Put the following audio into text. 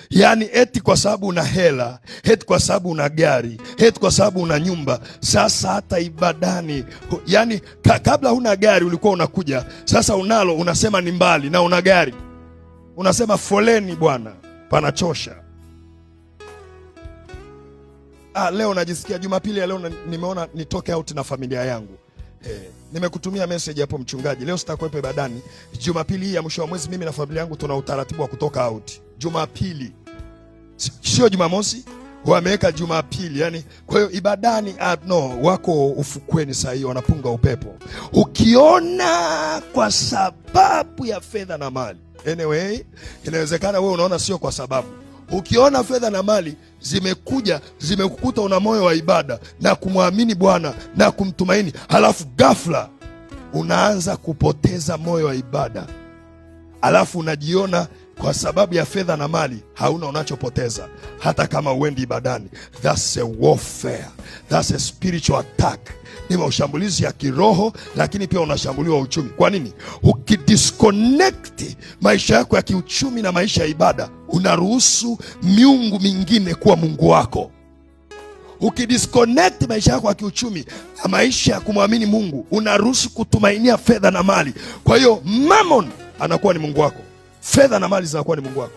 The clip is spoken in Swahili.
Yani eti kwa sababu una hela, eti kwa sababu una gari, eti kwa sababu una nyumba. Sasa hata ibadani, yani kabla huna gari ulikuwa unakuja, sasa unalo, unasema ni mbali, na una gari unasema foleni bwana, panachosha. Leo najisikia, Jumapili ya leo nimeona nitoke out na familia yangu. Nimekutumia message hapo mchungaji, leo sitakuwepo ibadani. Jumapili hii ya mwisho wa mwezi mimi na familia yangu tuna utaratibu wa kutoka out. Jumapili, sio Jumamosi, wameweka Jumapili. Yani kwa hiyo ibadani no, wako ufukweni saa hiyo wanapunga upepo. Ukiona kwa sababu ya fedha na mali, anyway, inawezekana wewe unaona sio kwa sababu. Ukiona fedha na mali zimekuja zimekukuta una moyo wa ibada na kumwamini Bwana na kumtumaini, halafu ghafla unaanza kupoteza moyo wa ibada, halafu unajiona kwa sababu ya fedha na mali hauna unachopoteza, hata kama uendi ibadani. That's a warfare, that's a spiritual attack. Ni mashambulizi ya kiroho, lakini pia unashambuliwa uchumi. Kwa nini? Ukidisconnect maisha yako ya kiuchumi na maisha ya ibada, unaruhusu miungu mingine kuwa mungu wako. Ukidisconnect maisha yako ya kiuchumi na maisha ya kumwamini Mungu, unaruhusu kutumainia fedha na mali. Kwa hiyo Mammon anakuwa ni mungu wako, fedha na mali zinakuwa ni mungu wako.